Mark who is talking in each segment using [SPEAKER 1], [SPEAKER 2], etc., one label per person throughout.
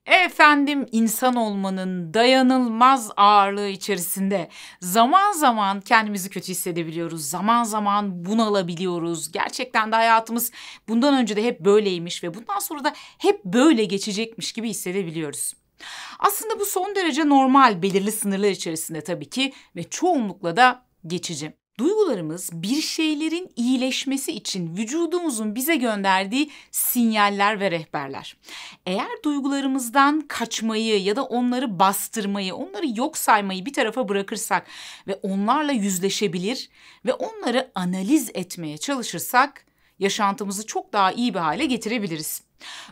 [SPEAKER 1] Efendim, insan olmanın dayanılmaz ağırlığı içerisinde zaman zaman kendimizi kötü hissedebiliyoruz. Zaman zaman bunalabiliyoruz. Gerçekten de hayatımız bundan önce de hep böyleymiş ve bundan sonra da hep böyle geçecekmiş gibi hissedebiliyoruz. Aslında bu son derece normal, belirli sınırlar içerisinde tabii ki ve çoğunlukla da geçici. Duygularımız bir şeylerin iyileşmesi için vücudumuzun bize gönderdiği sinyaller ve rehberler. Eğer duygularımızdan kaçmayı ya da onları bastırmayı, onları yok saymayı bir tarafa bırakırsak ve onlarla yüzleşebilir ve onları analiz etmeye çalışırsak yaşantımızı çok daha iyi bir hale getirebiliriz.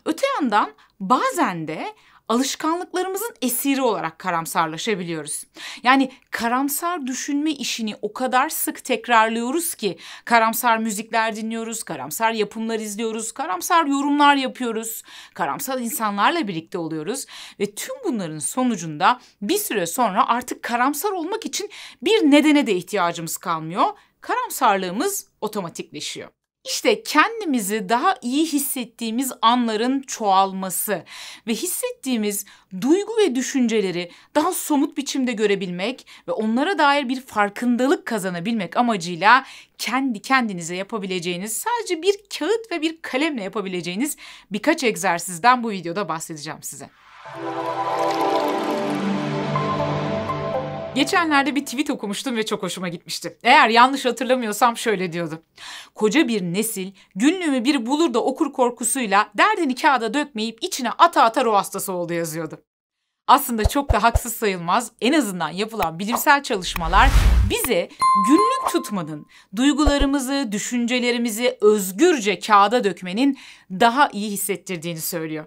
[SPEAKER 1] Öte yandan bazen de alışkanlıklarımızın esiri olarak karamsarlaşabiliyoruz. Yani karamsar düşünme işini o kadar sık tekrarlıyoruz ki karamsar müzikler dinliyoruz, karamsar yapımlar izliyoruz, karamsar yorumlar yapıyoruz, karamsar insanlarla birlikte oluyoruz ve tüm bunların sonucunda bir süre sonra artık karamsar olmak için bir nedene de ihtiyacımız kalmıyor. Karamsarlığımız otomatikleşiyor. İşte kendimizi daha iyi hissettiğimiz anların çoğalması ve hissettiğimiz duygu ve düşünceleri daha somut biçimde görebilmek ve onlara dair bir farkındalık kazanabilmek amacıyla kendi kendinize yapabileceğiniz, sadece bir kağıt ve bir kalemle yapabileceğiniz birkaç egzersizden bu videoda bahsedeceğim size. Geçenlerde bir tweet okumuştum ve çok hoşuma gitmişti. Eğer yanlış hatırlamıyorsam şöyle diyordu. Koca bir nesil günlüğümü bir bulur da okur korkusuyla derdini kağıda dökmeyip içine ata ata ruh hastası oldu yazıyordu. Aslında çok da haksız sayılmaz. En azından yapılan bilimsel çalışmalar bize günlük tutmanın, duygularımızı, düşüncelerimizi özgürce kağıda dökmenin daha iyi hissettirdiğini söylüyor.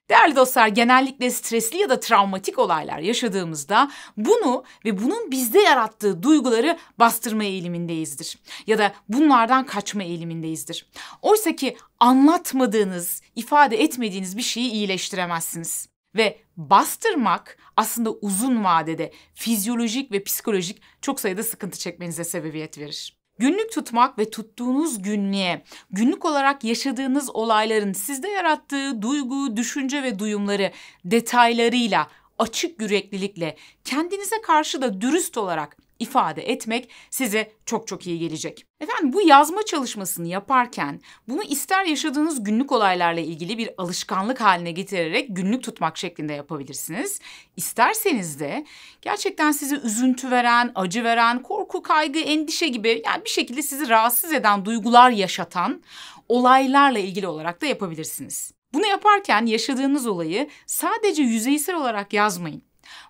[SPEAKER 1] Değerli dostlar, genellikle stresli ya da travmatik olaylar yaşadığımızda bunu ve bunun bizde yarattığı duyguları bastırma eğilimindeyizdir. Ya da bunlardan kaçma eğilimindeyizdir. Oysa ki anlatmadığınız, ifade etmediğiniz bir şeyi iyileştiremezsiniz. Ve bastırmak aslında uzun vadede fizyolojik ve psikolojik çok sayıda sıkıntı çekmenize sebebiyet verir. Günlük tutmak ve tuttuğunuz günlüğe, günlük olarak yaşadığınız olayların sizde yarattığı duygu, düşünce ve duyumları detaylarıyla, açık yüreklilikle, kendinize karşı da dürüst olarak ifade etmek size çok çok iyi gelecek. Efendim, bu yazma çalışmasını yaparken bunu ister yaşadığınız günlük olaylarla ilgili bir alışkanlık haline getirerek günlük tutmak şeklinde yapabilirsiniz. İsterseniz de gerçekten size üzüntü veren, acı veren, korku, kaygı, endişe gibi, yani bir şekilde sizi rahatsız eden duygular yaşatan olaylarla ilgili olarak da yapabilirsiniz. Bunu yaparken yaşadığınız olayı sadece yüzeysel olarak yazmayın.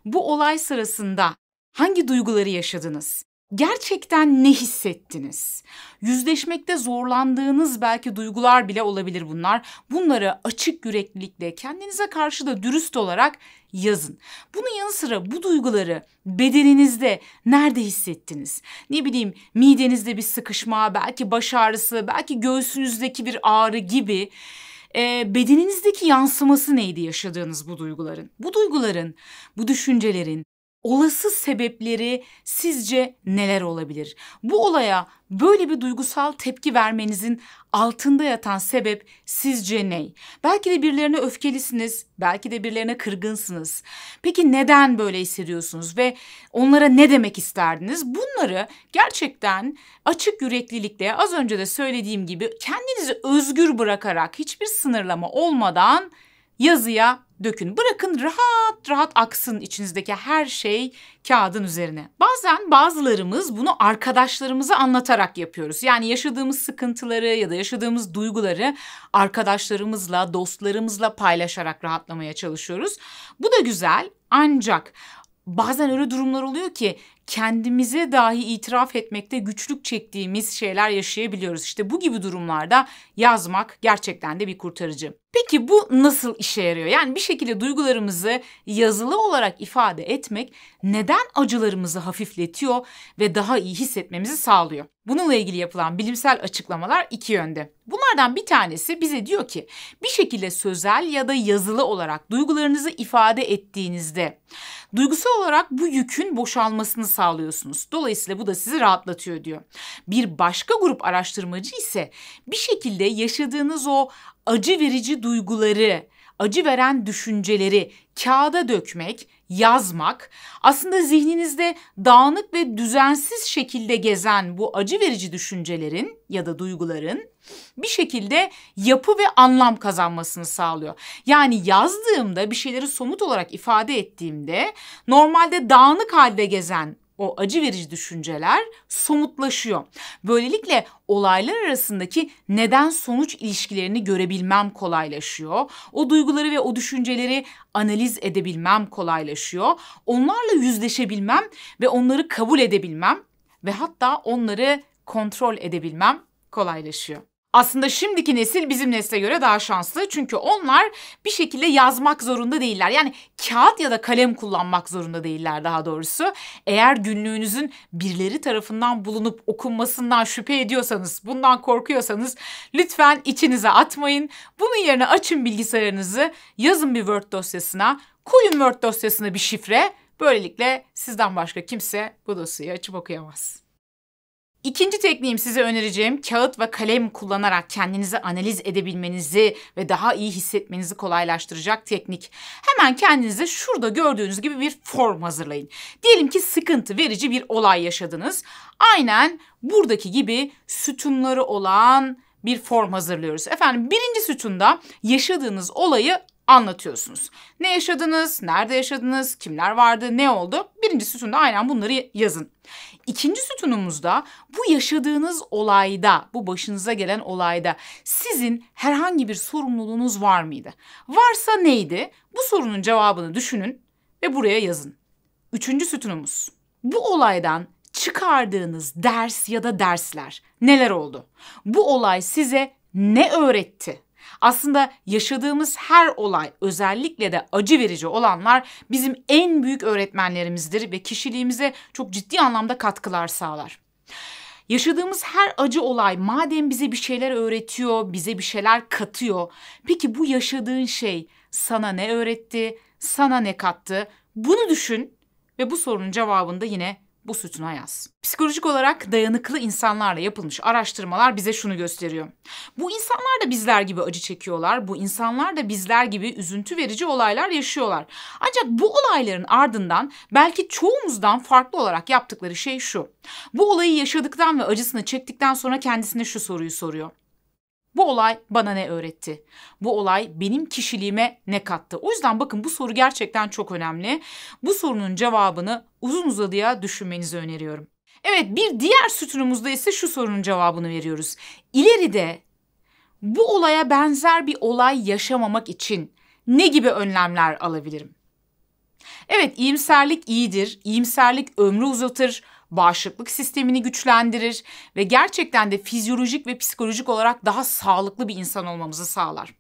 [SPEAKER 1] Bu olay sırasında hangi duyguları yaşadınız? Gerçekten ne hissettiniz? Yüzleşmekte zorlandığınız belki duygular bile olabilir bunlar. Bunları açık yüreklilikle, kendinize karşı da dürüst olarak yazın. Bunun yanı sıra bu duyguları bedeninizde nerede hissettiniz? Ne bileyim, midenizde bir sıkışma, belki baş ağrısı, belki göğsünüzdeki bir ağrı gibi. Bedeninizdeki yansıması neydi yaşadığınız bu duyguların? Bu duyguların, bu düşüncelerin olası sebepleri sizce neler olabilir? Bu olaya böyle bir duygusal tepki vermenizin altında yatan sebep sizce ne? Belki de birilerine öfkelisiniz, belki de birilerine kırgınsınız. Peki neden böyle hissediyorsunuz ve onlara ne demek isterdiniz? Bunları gerçekten açık yüreklilikle, az önce de söylediğim gibi, kendinizi özgür bırakarak, hiçbir sınırlama olmadan yazıya dökün. Bırakın rahat rahat aksın içinizdeki her şey kağıdın üzerine. Bazen bazılarımız bunu arkadaşlarımıza anlatarak yapıyoruz. Yani yaşadığımız sıkıntıları ya da yaşadığımız duyguları arkadaşlarımızla, dostlarımızla paylaşarak rahatlamaya çalışıyoruz. Bu da güzel, ancak bazen öyle durumlar oluyor ki kendimize dahi itiraf etmekte güçlük çektiğimiz şeyler yaşayabiliyoruz. İşte bu gibi durumlarda yazmak gerçekten de bir kurtarıcı. Peki bu nasıl işe yarıyor? Yani bir şekilde duygularımızı yazılı olarak ifade etmek neden acılarımızı hafifletiyor ve daha iyi hissetmemizi sağlıyor? Bununla ilgili yapılan bilimsel açıklamalar iki yönde. Bunlardan bir tanesi bize diyor ki bir şekilde sözel ya da yazılı olarak duygularınızı ifade ettiğinizde duygusal olarak bu yükün boşalmasını sağlıyorsunuz. Dolayısıyla bu da sizi rahatlatıyor diyor. Bir başka grup araştırmacı ise bir şekilde yaşadığınız o acı verici duyguları acı veren düşünceleri kağıda dökmek, yazmak, aslında zihninizde dağınık ve düzensiz şekilde gezen bu acı verici düşüncelerin ya da duyguların bir şekilde yapı ve anlam kazanmasını sağlıyor. Yani yazdığımda, bir şeyleri somut olarak ifade ettiğimde normalde dağınık halde gezen o acı verici düşünceler somutlaşıyor. Böylelikle olaylar arasındaki neden-sonuç ilişkilerini görebilmem kolaylaşıyor. O duyguları ve o düşünceleri analiz edebilmem kolaylaşıyor. Onlarla yüzleşebilmem ve onları kabul edebilmem ve hatta onları kontrol edebilmem kolaylaşıyor. Aslında şimdiki nesil bizim nesle göre daha şanslı, çünkü onlar bir şekilde yazmak zorunda değiller. Yani kağıt ya da kalem kullanmak zorunda değiller daha doğrusu. Eğer günlüğünüzün birileri tarafından bulunup okunmasından şüphe ediyorsanız, bundan korkuyorsanız lütfen içinize atmayın. Bunun yerine açın bilgisayarınızı, yazın bir Word dosyasına, koyun Word dosyasına bir şifre. Böylelikle sizden başka kimse bu dosyayı açıp okuyamaz. İkinci tekniğim, size önereceğim, kağıt ve kalem kullanarak kendinizi analiz edebilmenizi ve daha iyi hissetmenizi kolaylaştıracak teknik. Hemen kendinize şurada gördüğünüz gibi bir form hazırlayın. Diyelim ki sıkıntı verici bir olay yaşadınız. Aynen buradaki gibi sütunları olan bir form hazırlıyoruz. Efendim, birinci sütunda yaşadığınız olayı anlatıyorsunuz. Ne yaşadınız, nerede yaşadınız, kimler vardı, ne oldu? Birinci sütunda aynen bunları yazın. İkinci sütunumuzda bu yaşadığınız olayda, bu başınıza gelen olayda sizin herhangi bir sorumluluğunuz var mıydı? Varsa neydi? Bu sorunun cevabını düşünün ve buraya yazın. Üçüncü sütunumuz. Bu olaydan çıkardığınız ders ya da dersler neler oldu? Bu olay size ne öğretti? Aslında yaşadığımız her olay, özellikle de acı verici olanlar bizim en büyük öğretmenlerimizdir ve kişiliğimize çok ciddi anlamda katkılar sağlar. Yaşadığımız her acı olay madem bize bir şeyler öğretiyor, bize bir şeyler katıyor, peki bu yaşadığın şey sana ne öğretti, sana ne kattı? Bunu düşün ve bu sorunun cevabını da yine bu sütuna yaz. Psikolojik olarak dayanıklı insanlarla yapılmış araştırmalar bize şunu gösteriyor. Bu insanlar da bizler gibi acı çekiyorlar. Bu insanlar da bizler gibi üzüntü verici olaylar yaşıyorlar. Ancak bu olayların ardından belki çoğumuzdan farklı olarak yaptıkları şey şu. Bu olayı yaşadıktan ve acısını çektikten sonra kendisine şu soruyu soruyor. Bu olay bana ne öğretti? Bu olay benim kişiliğime ne kattı? O yüzden bakın, bu soru gerçekten çok önemli. Bu sorunun cevabını uzun uzadıya düşünmenizi öneriyorum. Evet, bir diğer sütunumuzda ise şu sorunun cevabını veriyoruz. İleride bu olaya benzer bir olay yaşamamak için ne gibi önlemler alabilirim? Evet, iyimserlik iyidir. İyimserlik ömrü uzatır, bağışıklık sistemini güçlendirir ve gerçekten de fizyolojik ve psikolojik olarak daha sağlıklı bir insan olmamızı sağlar.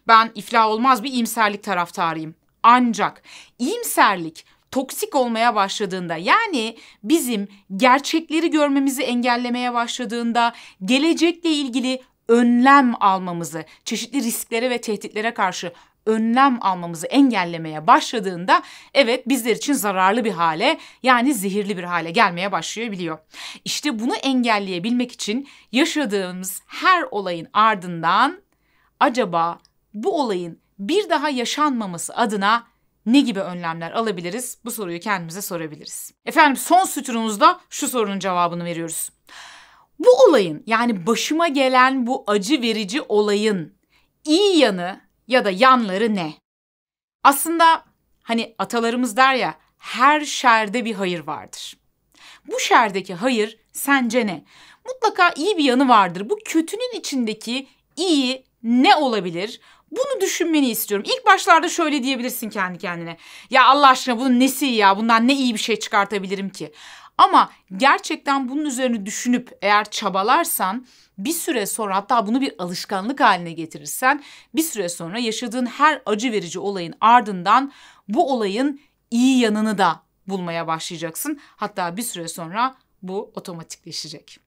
[SPEAKER 1] Ben iflah olmaz bir iyimserlik taraftarıyım. Ancak iyimserlik toksik olmaya başladığında, yani bizim gerçekleri görmemizi engellemeye başladığında, gelecekle ilgili önlem almamızı, çeşitli risklere ve tehditlere karşı önlem almamızı engellemeye başladığında, evet, bizler için zararlı bir hale, yani zehirli bir hale gelmeye başlayabiliyor. İşte bunu engelleyebilmek için yaşadığımız her olayın ardından acaba bu olayın bir daha yaşanmaması adına ne gibi önlemler alabiliriz? Bu soruyu kendimize sorabiliriz. Efendim, son sütunumuzda şu sorunun cevabını veriyoruz. Bu olayın, yani başıma gelen bu acı verici olayın iyi yanı ya da yanları ne? Aslında hani atalarımız der ya, her şerde bir hayır vardır. Bu şerdeki hayır sence ne? Mutlaka iyi bir yanı vardır. Bu kötünün içindeki iyi ne olabilir? Bunu düşünmeni istiyorum. İlk başlarda şöyle diyebilirsin kendi kendine. Ya Allah aşkına, bunun nesi iyi ya? Bundan ne iyi bir şey çıkartabilirim ki? Ama gerçekten bunun üzerine düşünüp eğer çabalarsan, bir süre sonra, hatta bunu bir alışkanlık haline getirirsen, bir süre sonra yaşadığın her acı verici olayın ardından bu olayın iyi yanını da bulmaya başlayacaksın. Hatta bir süre sonra bu otomatikleşecek.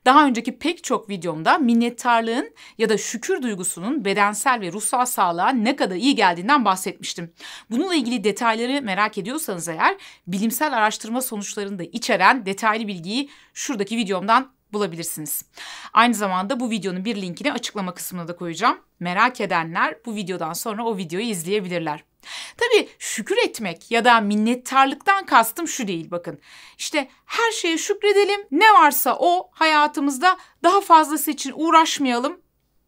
[SPEAKER 1] Daha önceki pek çok videomda minnettarlığın ya da şükür duygusunun bedensel ve ruhsal sağlığa ne kadar iyi geldiğinden bahsetmiştim. Bununla ilgili detayları merak ediyorsanız eğer, bilimsel araştırma sonuçlarını da içeren detaylı bilgiyi şuradaki videomdan bulabilirsiniz. Aynı zamanda bu videonun bir linkini açıklama kısmına da koyacağım. Merak edenler bu videodan sonra o videoyu izleyebilirler. Tabii şükür etmek ya da minnettarlıktan kastım şu değil bakın. İşte her şeye şükredelim, ne varsa o hayatımızda, daha fazlası için uğraşmayalım,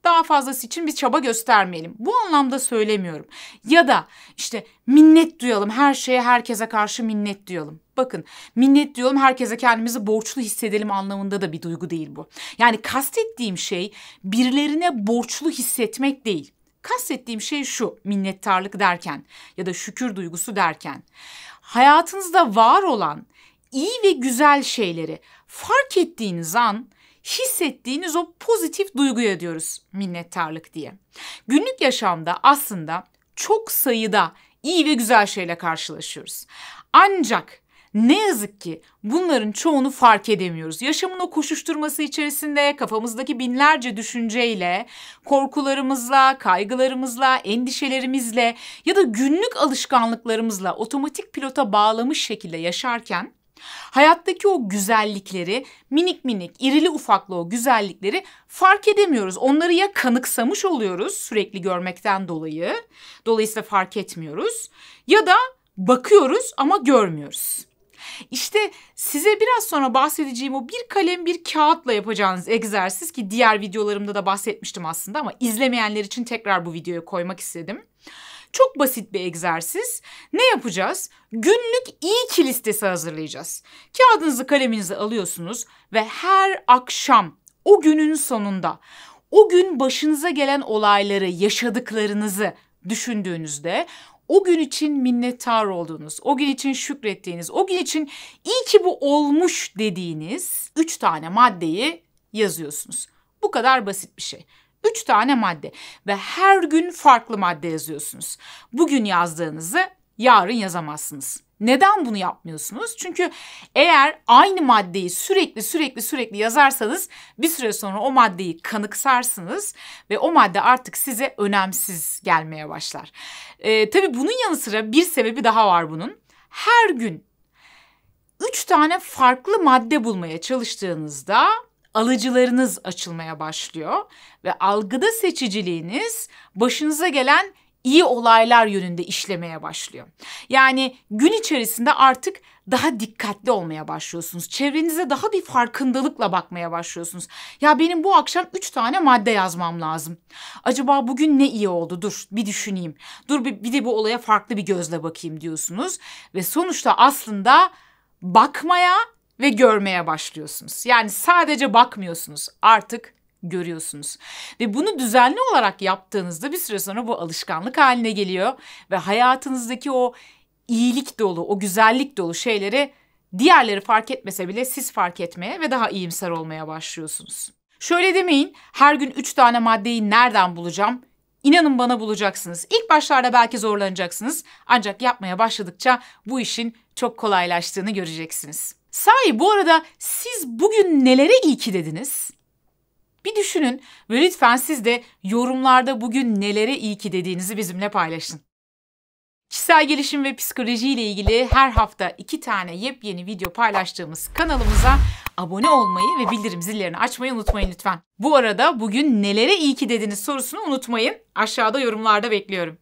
[SPEAKER 1] daha fazlası için bir çaba göstermeyelim. Bu anlamda söylemiyorum. Ya da işte minnet duyalım, her şeye herkese karşı minnet duyalım. Bakın, minnet duyalım, herkese kendimizi borçlu hissedelim anlamında da bir duygu değil bu. Yani kastettiğim şey birilerine borçlu hissetmek değil. Kastettiğim şey şu, minnettarlık derken ya da şükür duygusu derken, hayatınızda var olan iyi ve güzel şeyleri fark ettiğiniz an hissettiğiniz o pozitif duyguya diyoruz minnettarlık diye. Günlük yaşamda aslında çok sayıda iyi ve güzel şeyle karşılaşıyoruz. Ancak ne yazık ki bunların çoğunu fark edemiyoruz. Yaşamın o koşuşturması içerisinde kafamızdaki binlerce düşünceyle, korkularımızla, kaygılarımızla, endişelerimizle ya da günlük alışkanlıklarımızla otomatik pilota bağlamış şekilde yaşarken hayattaki o güzellikleri, minik minik, irili ufaklı o güzellikleri fark edemiyoruz. Onları ya kanıksamış oluyoruz sürekli görmekten dolayı, dolayısıyla fark etmiyoruz, ya da bakıyoruz ama görmüyoruz. İşte size biraz sonra bahsedeceğim o bir kalem bir kağıtla yapacağınız egzersiz, ki diğer videolarımda da bahsetmiştim aslında ama izlemeyenler için tekrar bu videoya koymak istedim. Çok basit bir egzersiz. Ne yapacağız? Günlük iyi ki listesi hazırlayacağız. Kağıdınızı, kaleminizi alıyorsunuz ve her akşam o günün sonunda o gün başınıza gelen olayları, yaşadıklarınızı düşündüğünüzde o gün için minnettar olduğunuz, o gün için şükrettiğiniz, o gün için iyi ki bu olmuş dediğiniz 3 tane maddeyi yazıyorsunuz. Bu kadar basit bir şey. 3 tane madde ve her gün farklı madde yazıyorsunuz. Bugün yazdığınızı yarın yazamazsınız. Neden bunu yapmıyorsunuz? Çünkü eğer aynı maddeyi sürekli yazarsanız bir süre sonra o maddeyi kanıksarsınız ve o madde artık size önemsiz gelmeye başlar. Tabii bunun yanı sıra bir sebebi daha var bunun. Her gün 3 tane farklı madde bulmaya çalıştığınızda alıcılarınız açılmaya başlıyor ve algıda seçiciliğiniz başınıza gelen iyi olaylar yönünde işlemeye başlıyor. Yani gün içerisinde artık daha dikkatli olmaya başlıyorsunuz. Çevrenize daha bir farkındalıkla bakmaya başlıyorsunuz. Ya benim bu akşam 3 tane madde yazmam lazım. Acaba bugün ne iyi oldu? Dur bir düşüneyim. Dur bir de bu olaya farklı bir gözle bakayım diyorsunuz. Ve sonuçta aslında bakmaya ve görmeye başlıyorsunuz. Yani sadece bakmıyorsunuz, artık görüyorsunuz. Ve bunu düzenli olarak yaptığınızda bir süre sonra bu alışkanlık haline geliyor ve hayatınızdaki o iyilik dolu, o güzellik dolu şeyleri diğerleri fark etmese bile siz fark etmeye ve daha iyimser olmaya başlıyorsunuz. Şöyle demeyin, her gün 3 tane maddeyi nereden bulacağım? İnanın bana bulacaksınız. İlk başlarda belki zorlanacaksınız ancak yapmaya başladıkça bu işin çok kolaylaştığını göreceksiniz. Sahi bu arada siz bugün nelere iyi ki dediniz? Bir düşünün ve lütfen siz de yorumlarda bugün nelere iyi ki dediğinizi bizimle paylaşın. Kişisel gelişim ve psikoloji ile ilgili her hafta 2 tane yepyeni video paylaştığımız kanalımıza abone olmayı ve bildirim zillerini açmayı unutmayın lütfen. Bu arada bugün nelere iyi ki dediniz sorusunu unutmayın. Aşağıda yorumlarda bekliyorum.